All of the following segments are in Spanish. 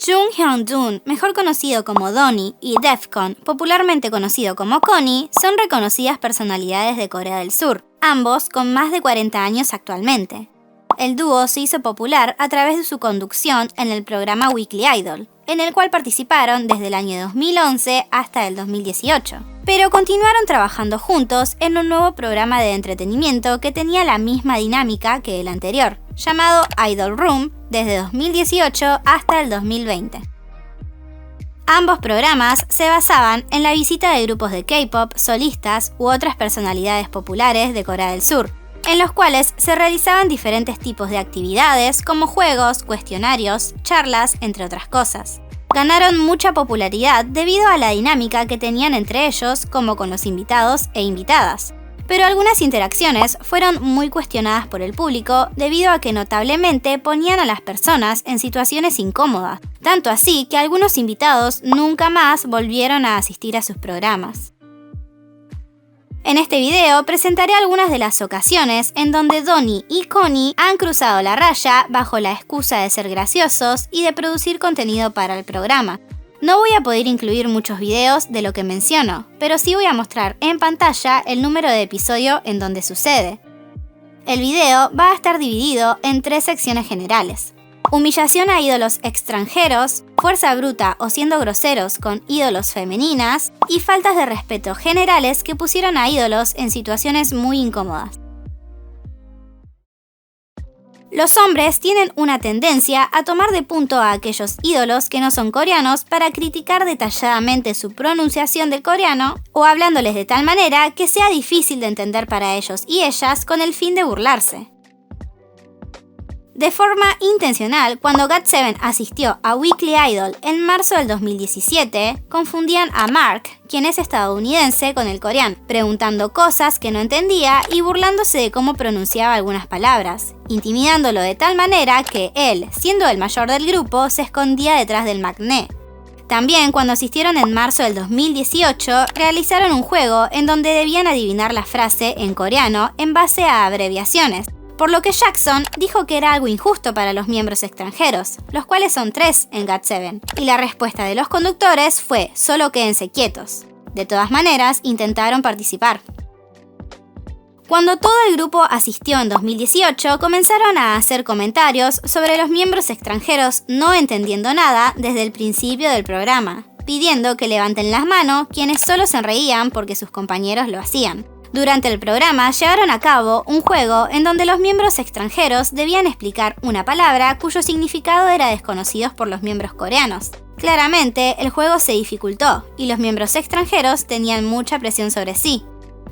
Jung Hyun-dun, mejor conocido como Donnie, y Defcon, popularmente conocido como Connie, son reconocidas personalidades de Corea del Sur, ambos con más de 40 años actualmente. El dúo se hizo popular a través de su conducción en el programa Weekly Idol, en el cual participaron desde el año 2011 hasta el 2018. Pero continuaron trabajando juntos en un nuevo programa de entretenimiento que tenía la misma dinámica que el anterior, llamado Idol Room, desde 2018 hasta el 2020. Ambos programas se basaban en la visita de grupos de K-pop, solistas u otras personalidades populares de Corea del Sur, en los cuales se realizaban diferentes tipos de actividades como juegos, cuestionarios, charlas, entre otras cosas. Ganaron mucha popularidad debido a la dinámica que tenían entre ellos como con los invitados e invitadas. Pero algunas interacciones fueron muy cuestionadas por el público debido a que notablemente ponían a las personas en situaciones incómodas, tanto así que algunos invitados nunca más volvieron a asistir a sus programas. En este video presentaré algunas de las ocasiones en donde Donnie y Connie han cruzado la raya bajo la excusa de ser graciosos y de producir contenido para el programa. No voy a poder incluir muchos videos de lo que menciono, pero sí voy a mostrar en pantalla el número de episodio en donde sucede. El video va a estar dividido en 3 secciones generales: humillación a ídolos extranjeros, fuerza bruta o siendo groseros con ídolos femeninas, y faltas de respeto generales que pusieron a ídolos en situaciones muy incómodas. Los hombres tienen una tendencia a tomar de punto a aquellos ídolos que no son coreanos para criticar detalladamente su pronunciación del coreano o hablándoles de tal manera que sea difícil de entender para ellos y ellas con el fin de burlarse. De forma intencional, cuando GOT7 asistió a Weekly Idol en marzo del 2017, confundían a Mark, quien es estadounidense, con el coreano, preguntando cosas que no entendía y burlándose de cómo pronunciaba algunas palabras, intimidándolo de tal manera que él, siendo el mayor del grupo, se escondía detrás del maknae. También, cuando asistieron en marzo del 2018, realizaron un juego en donde debían adivinar la frase en coreano en base a abreviaciones, por lo que Jackson dijo que era algo injusto para los miembros extranjeros, los cuales son 3 en GOT7, y la respuesta de los conductores fue «solo quédense quietos». De todas maneras, intentaron participar. Cuando todo el grupo asistió en 2018, comenzaron a hacer comentarios sobre los miembros extranjeros no entendiendo nada desde el principio del programa, pidiendo que levanten las manos quienes solo sonreían porque sus compañeros lo hacían. Durante el programa llevaron a cabo un juego en donde los miembros extranjeros debían explicar una palabra cuyo significado era desconocido por los miembros coreanos. Claramente, el juego se dificultó y los miembros extranjeros tenían mucha presión sobre sí.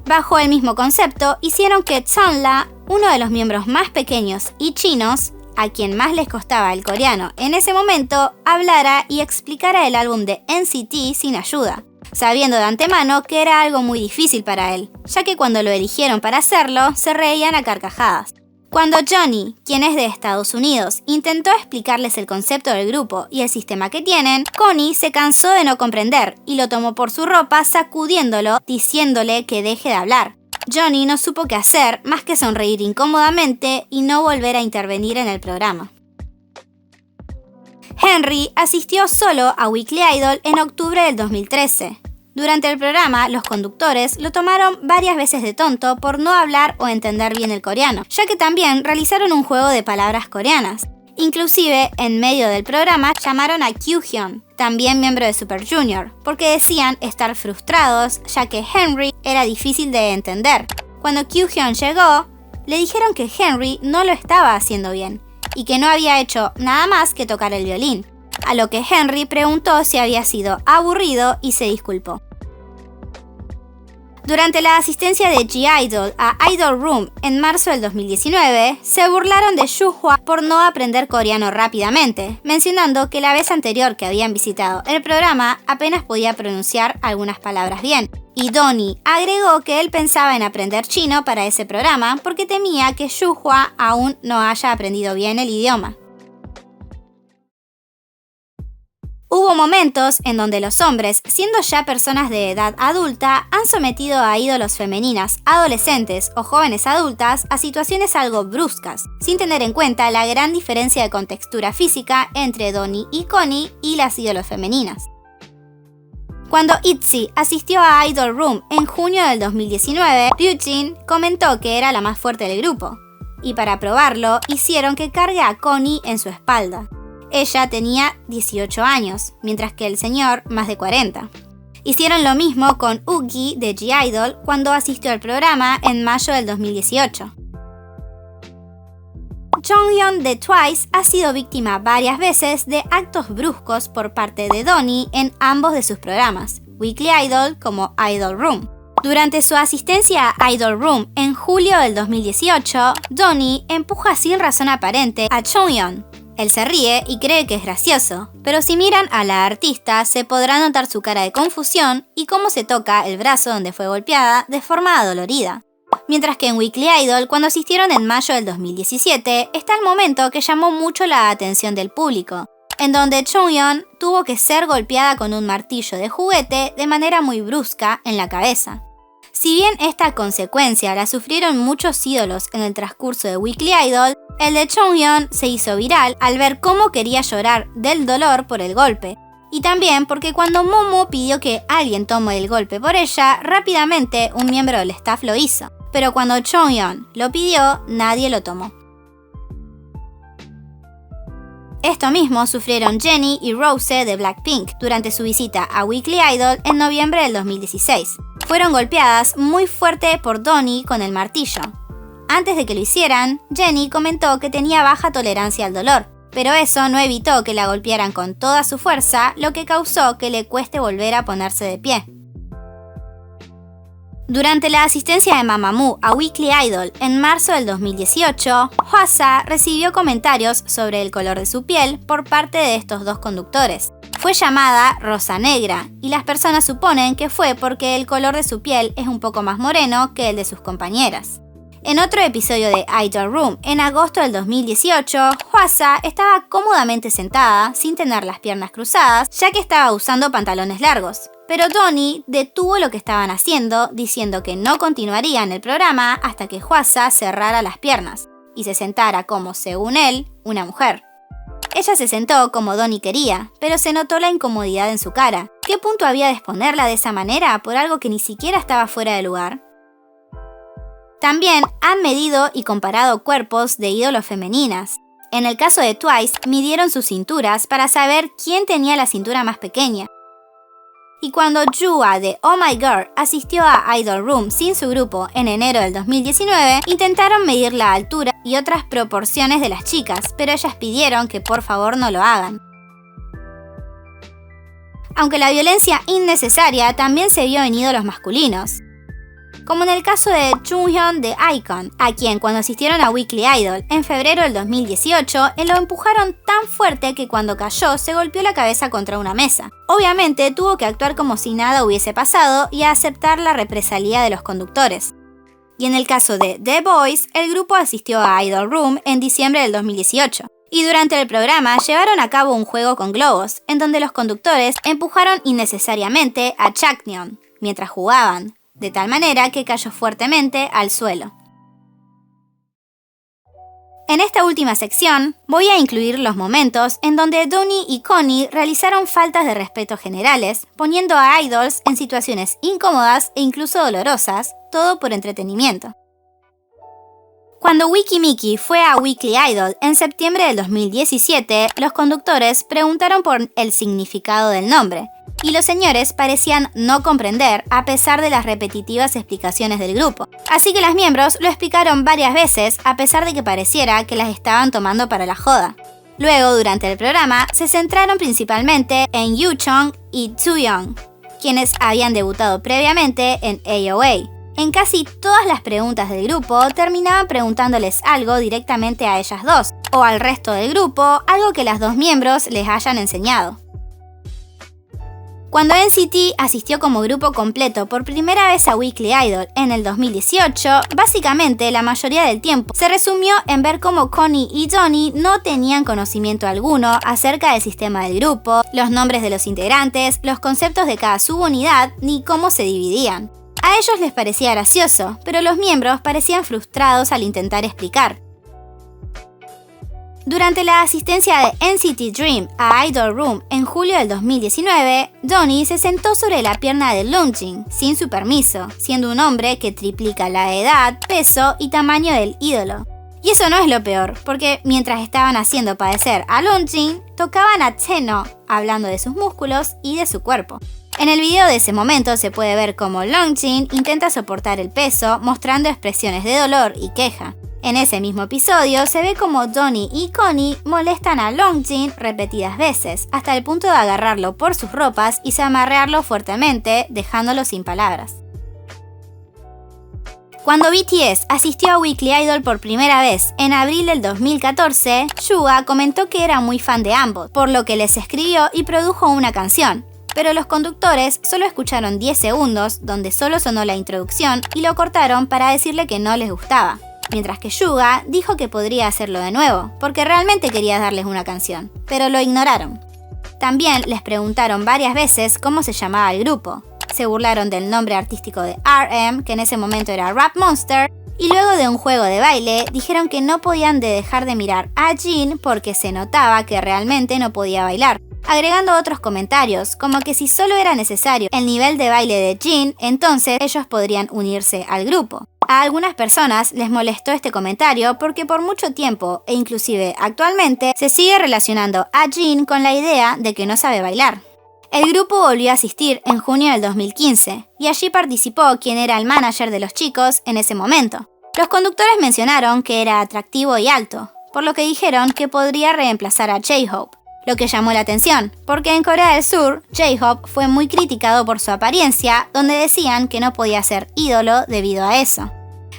Bajo el mismo concepto, hicieron que Seonla, uno de los miembros más pequeños y chinos, a quien más les costaba el coreano en ese momento, hablara y explicara el álbum de NCT sin ayuda, sabiendo de antemano que era algo muy difícil para él, ya que cuando lo eligieron para hacerlo, se reían a carcajadas. Cuando Johnny, quien es de Estados Unidos, intentó explicarles el concepto del grupo y el sistema que tienen, Connie se cansó de no comprender y lo tomó por su ropa sacudiéndolo, diciéndole que deje de hablar. Johnny no supo qué hacer más que sonreír incómodamente y no volver a intervenir en el programa. Henry asistió solo a Weekly Idol en octubre del 2013. Durante el programa, los conductores lo tomaron varias veces de tonto por no hablar o entender bien el coreano, ya que también realizaron un juego de palabras coreanas. Inclusive, en medio del programa, llamaron a Kyuhyun, también miembro de Super Junior, porque decían estar frustrados, ya que Henry era difícil de entender. Cuando Kyuhyun llegó, le dijeron que Henry no lo estaba haciendo bien, y que no había hecho nada más que tocar el violín, a lo que Henry preguntó si había sido aburrido y se disculpó. Durante la asistencia de G-Idol a Idol Room en marzo del 2019, se burlaron de Shuhwa por no aprender coreano rápidamente, mencionando que la vez anterior que habían visitado el programa apenas podía pronunciar algunas palabras bien. Y Donnie agregó que él pensaba en aprender chino para ese programa porque temía que Shuhwa aún no haya aprendido bien el idioma. Hubo momentos en donde los hombres, siendo ya personas de edad adulta, han sometido a ídolos femeninas, adolescentes o jóvenes adultas a situaciones algo bruscas, sin tener en cuenta la gran diferencia de contextura física entre Donnie y Connie y las ídolos femeninas. Cuando ITZY asistió a Idol Room en junio del 2019, Ryujin comentó que era la más fuerte del grupo, y para probarlo hicieron que cargue a Connie en su espalda. Ella tenía 18 años, mientras que el señor más de 40. Hicieron lo mismo con Uki de G-Idol cuando asistió al programa en mayo del 2018. Jonghyun de Twice ha sido víctima varias veces de actos bruscos por parte de Donnie en ambos de sus programas, Weekly Idol como Idol Room. Durante su asistencia a Idol Room en julio del 2018, Donnie empuja sin razón aparente a Jonghyun. Él se ríe y cree que es gracioso, pero si miran a la artista se podrá notar su cara de confusión y cómo se toca el brazo donde fue golpeada de forma adolorida. Mientras que en Weekly Idol, cuando asistieron en mayo del 2017, está el momento que llamó mucho la atención del público, en donde Jonghyun tuvo que ser golpeada con un martillo de juguete de manera muy brusca en la cabeza. Si bien esta consecuencia la sufrieron muchos ídolos en el transcurso de Weekly Idol, el de Jonghyun se hizo viral al ver cómo quería llorar del dolor por el golpe. Y también porque cuando Momo pidió que alguien tome el golpe por ella, rápidamente un miembro del staff lo hizo. Pero cuando Jonghyun lo pidió, nadie lo tomó. Esto mismo sufrieron Jennie y Rose de Blackpink durante su visita a Weekly Idol en noviembre del 2016. Fueron golpeadas muy fuerte por Donnie con el martillo. Antes de que lo hicieran, Jennie comentó que tenía baja tolerancia al dolor, pero eso no evitó que la golpearan con toda su fuerza, lo que causó que le cueste volver a ponerse de pie. Durante la asistencia de Mamamoo a Weekly Idol en marzo del 2018, Hwasa recibió comentarios sobre el color de su piel por parte de estos dos conductores. Fue llamada Rosa Negra, y las personas suponen que fue porque el color de su piel es un poco más moreno que el de sus compañeras. En otro episodio de Idol Room, en agosto del 2018, Hwasa estaba cómodamente sentada, sin tener las piernas cruzadas, ya que estaba usando pantalones largos. Pero Donnie detuvo lo que estaban haciendo, diciendo que no continuaría en el programa hasta que Hwasa cerrara las piernas y se sentara como, según él, una mujer. Ella se sentó como Donnie quería, pero se notó la incomodidad en su cara. ¿Qué punto había de exponerla de esa manera por algo que ni siquiera estaba fuera de lugar? También han medido y comparado cuerpos de ídolos femeninas. En el caso de Twice, midieron sus cinturas para saber quién tenía la cintura más pequeña. Y cuando Jua de Oh My Girl asistió a Idol Room sin su grupo en enero del 2019, intentaron medir la altura y otras proporciones de las chicas, pero ellas pidieron que por favor no lo hagan. Aunque la violencia innecesaria también se vio en ídolos masculinos, como en el caso de Junghyun de iKON, a quien cuando asistieron a Weekly Idol en febrero del 2018, lo empujaron tan fuerte que cuando cayó se golpeó la cabeza contra una mesa. Obviamente tuvo que actuar como si nada hubiese pasado y aceptar la represalia de los conductores. Y en el caso de The Boys, el grupo asistió a Idol Room en diciembre del 2018. Y durante el programa llevaron a cabo un juego con globos, en donde los conductores empujaron innecesariamente a Chaknyeon mientras jugaban, de tal manera que cayó fuertemente al suelo. En esta última sección voy a incluir los momentos en donde Donnie y Connie realizaron faltas de respeto generales, poniendo a idols en situaciones incómodas e incluso dolorosas, todo por entretenimiento. Cuando Wiki Miki fue a Weekly Idol en septiembre del 2017, los conductores preguntaron por el significado del nombre, y los señores parecían no comprender a pesar de las repetitivas explicaciones del grupo. Así que los miembros lo explicaron varias veces a pesar de que pareciera que las estaban tomando para la joda. Luego, durante el programa, se centraron principalmente en Yuchong y Tsuyoung, quienes habían debutado previamente en AOA. En casi todas las preguntas del grupo terminaban preguntándoles algo directamente a ellas dos, o al resto del grupo, algo que las dos miembros les hayan enseñado. Cuando NCT asistió como grupo completo por primera vez a Weekly Idol en el 2018, básicamente la mayoría del tiempo se resumió en ver cómo Connie y Johnny no tenían conocimiento alguno acerca del sistema del grupo, los nombres de los integrantes, los conceptos de cada subunidad, ni cómo se dividían. A ellos les parecía gracioso, pero los miembros parecían frustrados al intentar explicar. Durante la asistencia de NCT Dream a Idol Room en julio del 2019, Johnny se sentó sobre la pierna de Longjin sin su permiso, siendo un hombre que triplica la edad, peso y tamaño del ídolo. Y eso no es lo peor, porque mientras estaban haciendo padecer a Longjin, tocaban a Cheno, hablando de sus músculos y de su cuerpo. En el video de ese momento se puede ver cómo Longjin intenta soportar el peso, mostrando expresiones de dolor y queja. En ese mismo episodio se ve como Johnny y Connie molestan a Longjin repetidas veces, hasta el punto de agarrarlo por sus ropas y zamarrearlo fuertemente, dejándolo sin palabras. Cuando BTS asistió a Weekly Idol por primera vez en abril del 2014, Suga comentó que era muy fan de ambos, por lo que les escribió y produjo una canción. Pero los conductores solo escucharon 10 segundos, donde solo sonó la introducción, y lo cortaron para decirle que no les gustaba. Mientras que Suga dijo que podría hacerlo de nuevo, porque realmente quería darles una canción, pero lo ignoraron. También les preguntaron varias veces cómo se llamaba el grupo. Se burlaron del nombre artístico de RM, que en ese momento era Rap Monster, y luego de un juego de baile dijeron que no podían dejar de mirar a Jin porque se notaba que realmente no podía bailar, agregando otros comentarios, como que si solo era necesario el nivel de baile de Jin, entonces ellos podrían unirse al grupo. A algunas personas les molestó este comentario porque por mucho tiempo, e inclusive actualmente, se sigue relacionando a Jin con la idea de que no sabe bailar. El grupo volvió a asistir en junio del 2015, y allí participó quien era el manager de los chicos en ese momento. Los conductores mencionaron que era atractivo y alto, por lo que dijeron que podría reemplazar a J-Hope. Lo que llamó la atención, porque en Corea del Sur, J-Hope fue muy criticado por su apariencia, donde decían que no podía ser ídolo debido a eso.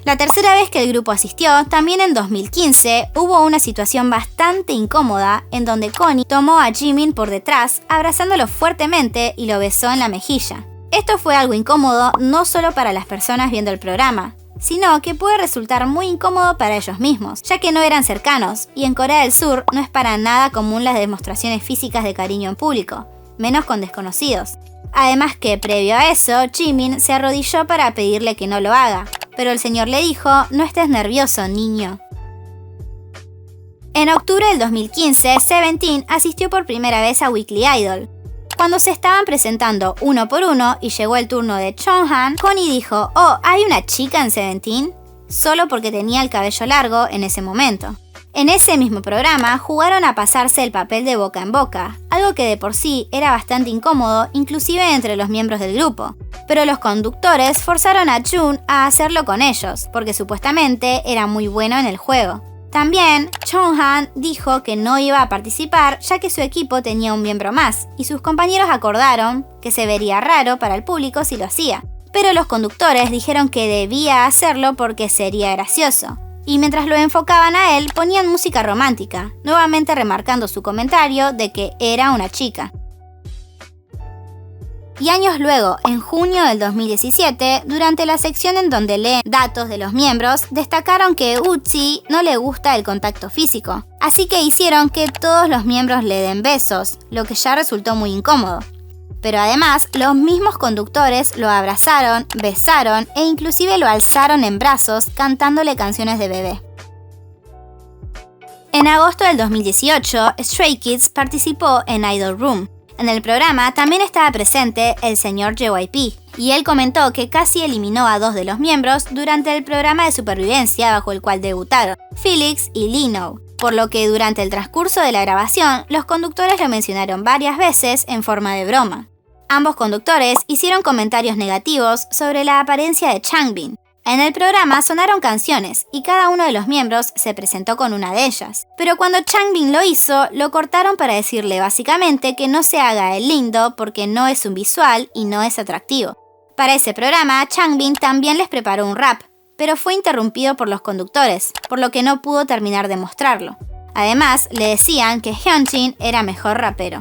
La tercera vez que el grupo asistió, también en 2015, hubo una situación bastante incómoda en donde Connie tomó a Jimin por detrás, abrazándolo fuertemente y lo besó en la mejilla. Esto fue algo incómodo no solo para las personas viendo el programa, sino que puede resultar muy incómodo para ellos mismos, ya que no eran cercanos, y en Corea del Sur no es para nada común las demostraciones físicas de cariño en público, menos con desconocidos. Además que, previo a eso, Jimin se arrodilló para pedirle que no lo haga, pero el señor le dijo: "No estés nervioso, niño". En octubre del 2015, Seventeen asistió por primera vez a Weekly Idol. Cuando se estaban presentando uno por uno y llegó el turno de Chonghan, Connie dijo: "Oh, ¿hay una chica en Seventeen?", solo porque tenía el cabello largo en ese momento. En ese mismo programa jugaron a pasarse el papel de boca en boca, algo que de por sí era bastante incómodo, inclusive entre los miembros del grupo. Pero los conductores forzaron a Jun a hacerlo con ellos, porque supuestamente era muy bueno en el juego. También, Chonghan dijo que no iba a participar ya que su equipo tenía un miembro más, y sus compañeros acordaron que se vería raro para el público si lo hacía. Pero los conductores dijeron que debía hacerlo porque sería gracioso. Y mientras lo enfocaban a él, ponían música romántica, nuevamente remarcando su comentario de que era una chica. Y años luego, en junio del 2017, durante la sección en donde leen datos de los miembros, destacaron que Uchi no le gusta el contacto físico, así que hicieron que todos los miembros le den besos, lo que ya resultó muy incómodo. Pero además, los mismos conductores lo abrazaron, besaron e inclusive lo alzaron en brazos cantándole canciones de bebé. En agosto del 2018, Stray Kids participó en Idol Room. En el programa también estaba presente el señor JYP, y él comentó que casi eliminó a 2 de los miembros durante el programa de supervivencia bajo el cual debutaron, Felix y Lino, por lo que durante el transcurso de la grabación, los conductores lo mencionaron varias veces en forma de broma. Ambos conductores hicieron comentarios negativos sobre la apariencia de Changbin. En el programa sonaron canciones y cada uno de los miembros se presentó con una de ellas. Pero cuando Changbin lo hizo, lo cortaron para decirle básicamente que no se haga el lindo porque no es un visual y no es atractivo. Para ese programa, Changbin también les preparó un rap, pero fue interrumpido por los conductores, por lo que no pudo terminar de mostrarlo. Además, le decían que Hyunjin era mejor rapero.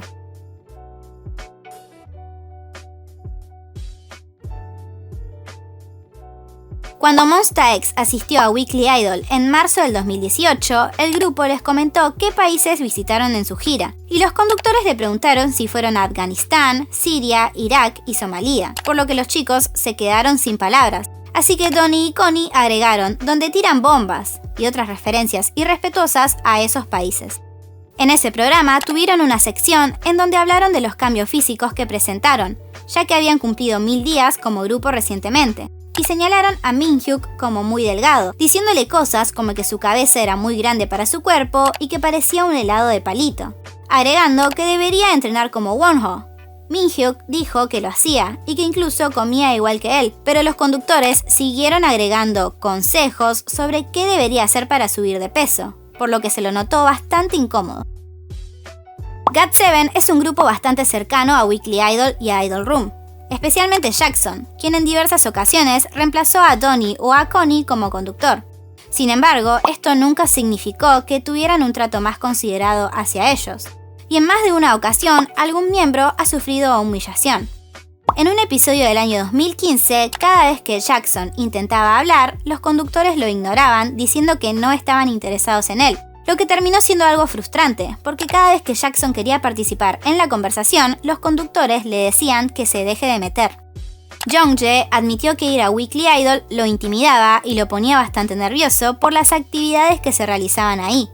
Cuando Monsta X asistió a Weekly Idol en marzo del 2018, el grupo les comentó qué países visitaron en su gira, y los conductores le preguntaron si fueron a Afganistán, Siria, Irak y Somalia, por lo que los chicos se quedaron sin palabras. Así que Donnie y Connie agregaron "donde tiran bombas" y otras referencias irrespetuosas a esos países. En ese programa tuvieron una sección en donde hablaron de los cambios físicos que presentaron, ya que habían cumplido 1000 días como grupo recientemente, y señalaron a Minhyuk como muy delgado, diciéndole cosas como que su cabeza era muy grande para su cuerpo y que parecía un helado de palito, agregando que debería entrenar como Wonho. Minhyuk dijo que lo hacía y que incluso comía igual que él, pero los conductores siguieron agregando consejos sobre qué debería hacer para subir de peso, por lo que se lo notó bastante incómodo. GOT7 es un grupo bastante cercano a Weekly Idol y a Idol Room, especialmente Jackson, quien en diversas ocasiones reemplazó a Donnie o a Connie como conductor. Sin embargo, esto nunca significó que tuvieran un trato más considerado hacia ellos, y en más de una ocasión algún miembro ha sufrido humillación. En un episodio del año 2015, cada vez que Jackson intentaba hablar, los conductores lo ignoraban diciendo que no estaban interesados en él, lo que terminó siendo algo frustrante, porque cada vez que Jackson quería participar en la conversación, los conductores le decían que se deje de meter. Jongjae admitió que ir a Weekly Idol lo intimidaba y lo ponía bastante nervioso por las actividades que se realizaban ahí.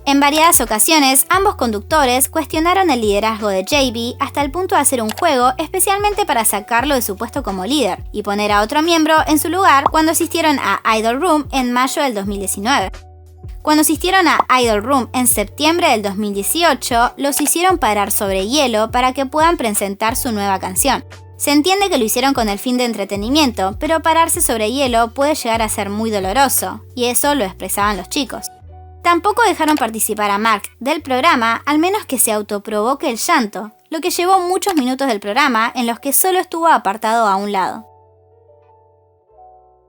En variadas ocasiones, ambos conductors cuestionaron el liderazgo de JB hasta el punto de hacer un juego especialmente para sacarlo de su puesto como líder y poner a otro miembro en su lugar cuando asistieron a Idol Room en mayo del 2019. Cuando asistieron a Idol Room en septiembre del 2018, los hicieron parar sobre hielo para que puedan presentar su nueva canción. Se entiende que lo hicieron con el fin de entretenimiento, pero pararse sobre hielo puede llegar a ser muy doloroso, y eso lo expresaban los chicos. Tampoco dejaron participar a Mark del programa, al menos que se autoprovoque el llanto, lo que llevó muchos minutos del programa en los que solo estuvo apartado a un lado.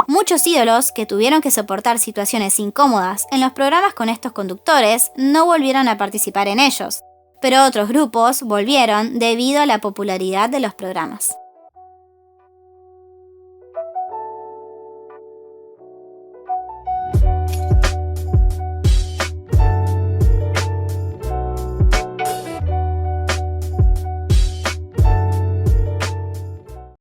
Muchos ídolos que tuvieron que soportar situaciones incómodas en los programas con estos conductores no volvieron a participar en ellos, pero otros grupos volvieron debido a la popularidad de los programas.